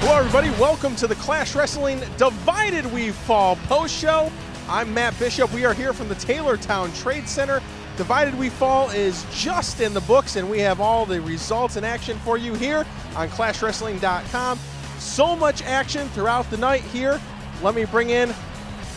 Hello, everybody. Welcome to the Clash Wrestling Divided We Fall post-show. I'm Matt Bishop. We are here from the Taylortown Trade Center. Divided We Fall is just in the books, and we have all the results and action for you here on ClashWrestling.com. So much action throughout the night here. Let me bring in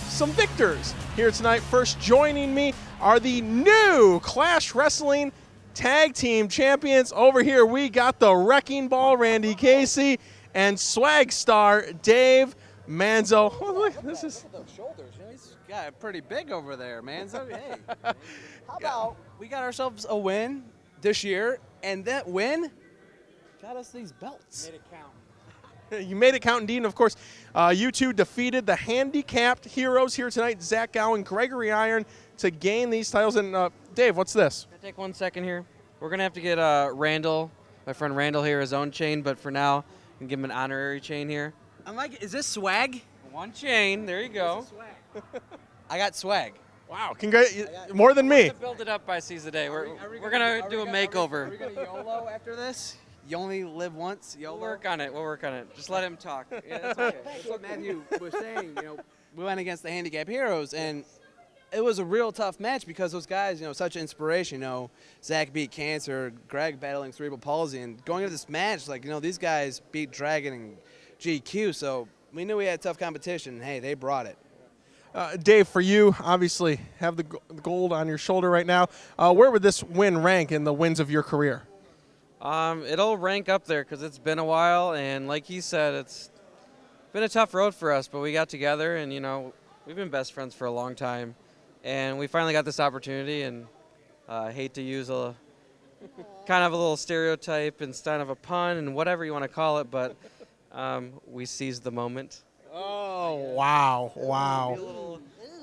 some victors here tonight. First joining me are the new Clash Wrestling Tag Team Champions. Over here we got the Wrecking Ball, Randy Casey, and Swag Star, Dave Manzo. Oh, look, this is... Those shoulders, you know, he's got pretty big over there, man. So, hey, how about we got ourselves a win this year, and that win got us these belts. Made it count. You made it count indeed. And of course, you two defeated the handicapped heroes here tonight, Zach Gowen, Gregory Iron, to gain these titles. And Dave, what's this? Can I take 1 second here? We're going to have to get Randall, my friend Randall here, his own chain, but for now, we can give him an honorary chain here. I'm like, is this swag? One chain, there you go. Swag. I got swag. Wow, more than me. We're gonna build it up by Seize the Day. We're going to do a makeover. Are we going to YOLO after this? You only live once, YOLO? We'll work on it. We'll work on it. Just let him talk. Yeah, that's okay. That's what Matthew was saying. You know, we went against the handicap heroes, and it was a real tough match because those guys, you know, such inspiration. You know, Zach beat cancer, Greg battling cerebral palsy, and going into this match, like, you know, these guys beat Dragon and GQ, so we knew we had tough competition. And, hey, they brought it. Dave, for you, obviously, have the gold on your shoulder right now. Where would this win rank in the wins of your career? It'll rank up there because it's been a while, and like he said, it's been a tough road for us, but we got together, and, you know, we've been best friends for a long time, and we finally got this opportunity, and I hate to use a kind of a little stereotype instead of a pun and whatever you want to call it, but we seized the moment. Oh, wow, wow.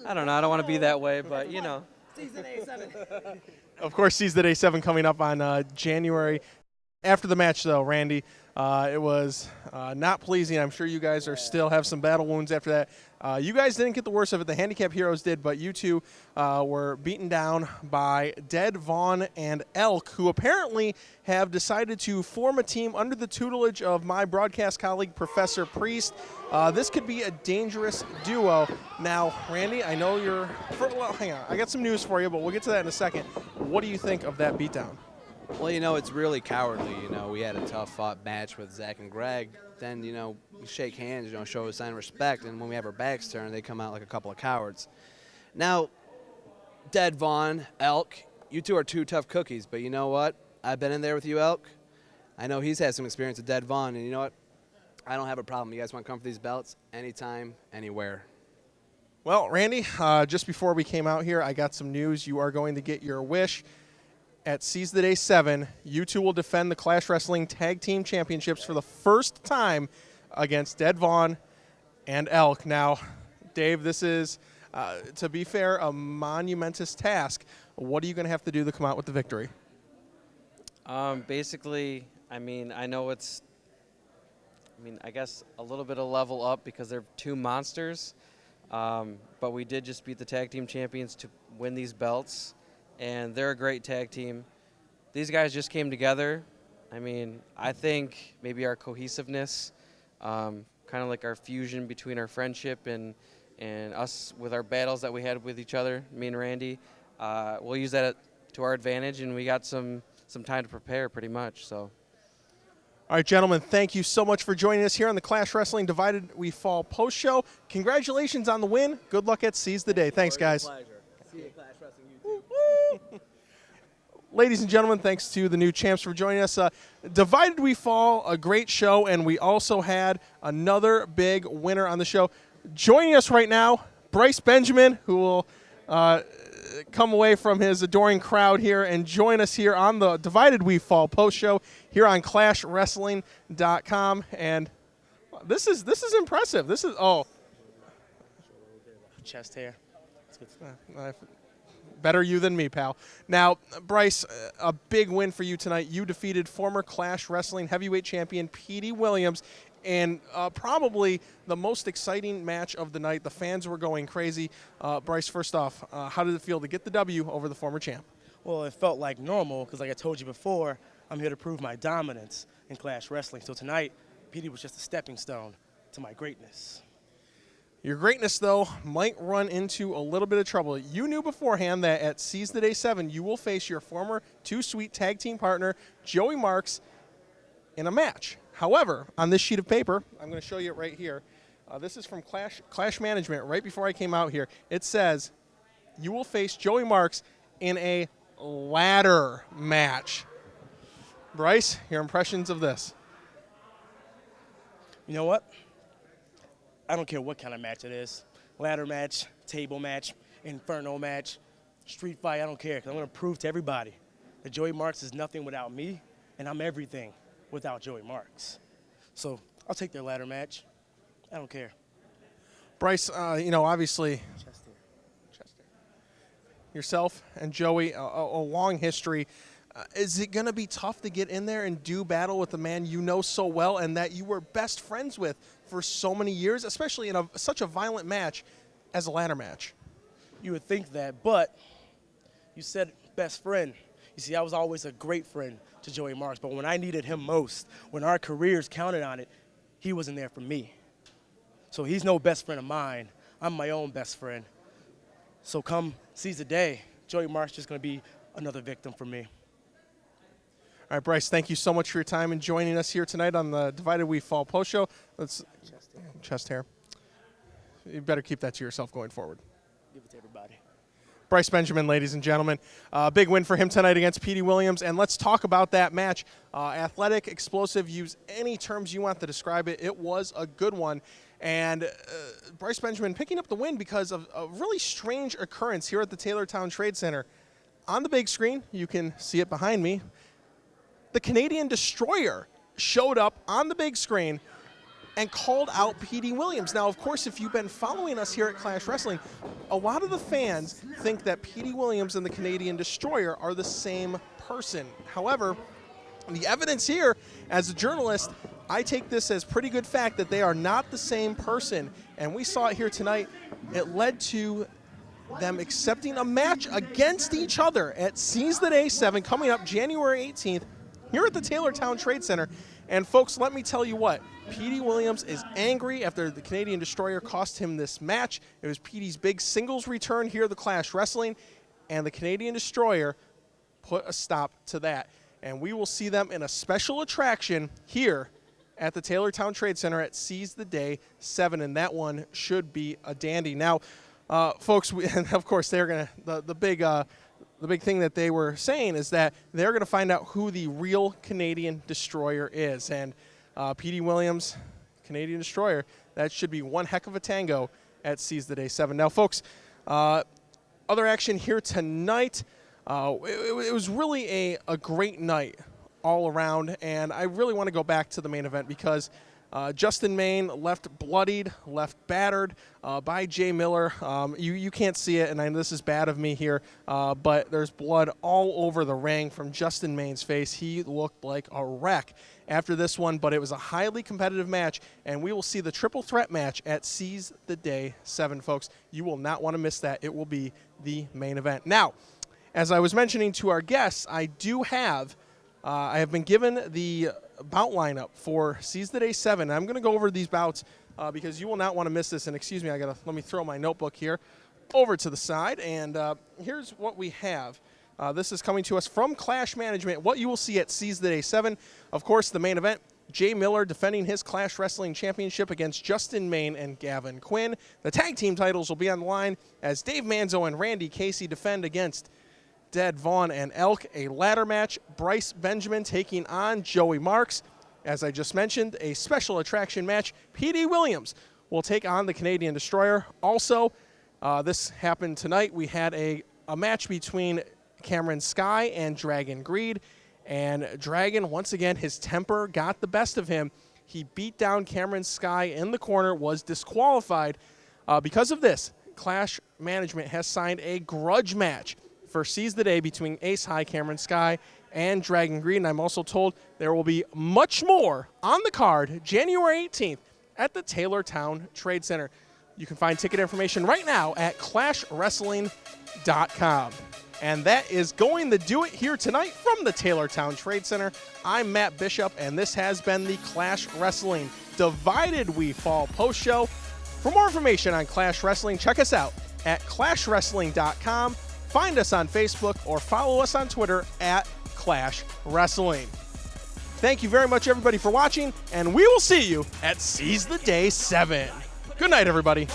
I don't know, I don't want to be that way, but, you know. Season A7. Of course, Seize the Day 7 coming up on January. After the match, though, Randy, it was not pleasing. I'm sure you guys still have some battle wounds after that. You guys didn't get the worst of it. The Handicap Heroes did, but you two were beaten down by Dead Vaughn and Elk, who apparently have decided to form a team under the tutelage of my broadcast colleague, Professor Priest. This could be a dangerous duo. Now, Randy, I know you're... Well, hang on. I got some news for you, but we'll get to that in a second. What do you think of that beatdown? Well, you know, it's really cowardly. You know, we had a tough-fought match with Zach and Greg. Then, you know, we shake hands, you know, show a sign of respect. And when we have our backs turned, they come out like a couple of cowards. Now, Dead Vaughn, Elk, you two are two tough cookies. But you know what? I've been in there with you, Elk. I know he's had some experience with Dead Vaughn. And you know what? I don't have a problem. You guys want to come for these belts? Anytime, anywhere. Well, Randy, just before we came out here, I got some news. You are going to get your wish. At Seize the Day 7, you two will defend the Clash Wrestling Tag Team Championships for the first time against Dead Vaughn and Elk. Now, Dave, this is, to be fair, a monumentous task. What are you going to have to do to come out with the victory? Basically, I mean, I know it's, I guess a little bit of level up because they're two monsters. But we did just beat the Tag Team Champions to win these belts. And they're a great tag team. These guys just came together. I mean, I think maybe our cohesiveness, kind of like our fusion between our friendship and us with our battles that we had with each other, me and Randy, we'll use that to our advantage, and we got some time to prepare pretty much. So. All right, gentlemen, thank you so much for joining us here on the Clash Wrestling Divided We Fall post-show. Congratulations on the win. Good luck at Seize the Day. Thanks, guys. Pleasure. See you, Clash Wrestling YouTube. Ladies and gentlemen, thanks to the new champs for joining us. Divided We Fall, a great show, and we also had another big winner on the show. Joining us right now, Bryce Benjamin, who will come away from his adoring crowd here and join us here on the Divided We Fall post-show here on ClashWrestling.com. And this is impressive. This is, Chest hair. That's good. Better you than me, pal. Now, Bryce, a big win for you tonight. You defeated former Clash Wrestling heavyweight champion Petey Williams and probably the most exciting match of the night. The fans were going crazy. Bryce, first off, how did it feel to get the W over the former champ? Well, it felt like normal because, like I told you before, I'm here to prove my dominance in Clash Wrestling. So tonight, Petey was just a stepping stone to my greatness. Your greatness, though, might run into a little bit of trouble. You knew beforehand that at Seize the Day 7, you will face your former Too Sweet tag team partner, Joey Marks, in a match. However, on this sheet of paper, I'm going to show you it right here. This is from Clash Management right before I came out here. It says you will face Joey Marks in a ladder match. Bryce, your impressions of this? You know what? I don't care what kind of match it is. Ladder match, table match, inferno match, street fight, I don't care. 'Cause I'm going to prove to everybody that Joey Marks is nothing without me, and I'm everything without Joey Marks. So I'll take their ladder match. I don't care. Bryce, obviously, yourself and Joey, a long history. Is it going to be tough to get in there and do battle with the man you know so well and that you were best friends with for so many years, especially in such a violent match as a ladder match? You would think that, but you said best friend. You see, I was always a great friend to Joey Marks, but when I needed him most, when our careers counted on it, he wasn't there for me. So he's no best friend of mine. I'm my own best friend. So come Seize the Day, Joey Marks just going to be another victim for me. All right, Bryce, thank you so much for your time and joining us here tonight on the Divided We Fall post show. Chest hair. You better keep that to yourself going forward. Give it to everybody. Bryce Benjamin, ladies and gentlemen. Big win for him tonight against Petey Williams. And let's talk about that match. Athletic, explosive, use any terms you want to describe it. It was a good one. And Bryce Benjamin picking up the win because of a really strange occurrence here at the Taylortown Trade Center. On the big screen, you can see it behind me. The Canadian Destroyer showed up on the big screen and called out Petey Williams. Now, of course, if you've been following us here at Clash Wrestling, a lot of the fans think that Petey Williams and the Canadian Destroyer are the same person. However, the evidence here, as a journalist, I take this as pretty good fact that they are not the same person. And we saw it here tonight. It led to them accepting a match against each other at Seize the Day 7 coming up January 18th here at the Taylortown Trade Center. And folks, let me tell you what, Petey Williams is angry after the Canadian Destroyer cost him this match. It was Petey's big singles return here at the Clash Wrestling, and the Canadian Destroyer put a stop to that. And we will see them in a special attraction here at the Taylortown Trade Center at Seize the Day 7, and that one should be a dandy. Now, folks, and of course, they're going to, the big thing that they were saying is that they're going to find out who the real Canadian Destroyer is. And Petey Williams, Canadian Destroyer, that should be one heck of a tango at Seize the Day 7. Now, folks, other action here tonight. It was really a great night all around, and I really want to go back to the main event because Justin Main left bloodied, left battered by Jay Miller. You can't see it, and I know this is bad of me here, but there's blood all over the ring from Justin Main's face. He looked like a wreck after this one, but it was a highly competitive match, and we will see the triple threat match at Seize the Day 7, folks. You will not want to miss that. It will be the main event. Now, as I was mentioning to our guests, I have been given the bout lineup for Seize the Day 7. I'm going to go over these bouts because you will not want to miss this. And excuse me, let me throw my notebook here over to the side. And here's what we have. This is coming to us from Clash Management. What you will see at Seize the Day 7, of course, the main event. Jay Miller defending his Clash Wrestling Championship against Justin Main and Gavin Quinn. The tag team titles will be on the line as Dave Manzo and Randy Casey defend against Dead Vaughn and Elk. A ladder match, Bryce Benjamin taking on Joey Marks. As I just mentioned, a special attraction match, Petey Williams will take on the Canadian Destroyer. Also, this happened tonight. We had a match between Cameron Sky and Dragon Greed. And Dragon, once again, his temper got the best of him. He beat down Cameron Sky in the corner, was disqualified. Because of this, Clash Management has signed a grudge match for Seize the Day between Ace High, Cameron Sky, and Dragon Greed. And I'm also told there will be much more on the card January 18th at the Taylortown Trade Center. You can find ticket information right now at clashwrestling.com. And that is going to do it here tonight from the Taylortown Trade Center. I'm Matt Bishop, and this has been the Clash Wrestling Divided We Fall post show. For more information on Clash Wrestling, check us out at clashwrestling.com. Find us on Facebook or follow us on Twitter at Clash Wrestling. Thank you very much, everybody, for watching, and we will see you at Seize the Day 7. Good night, everybody.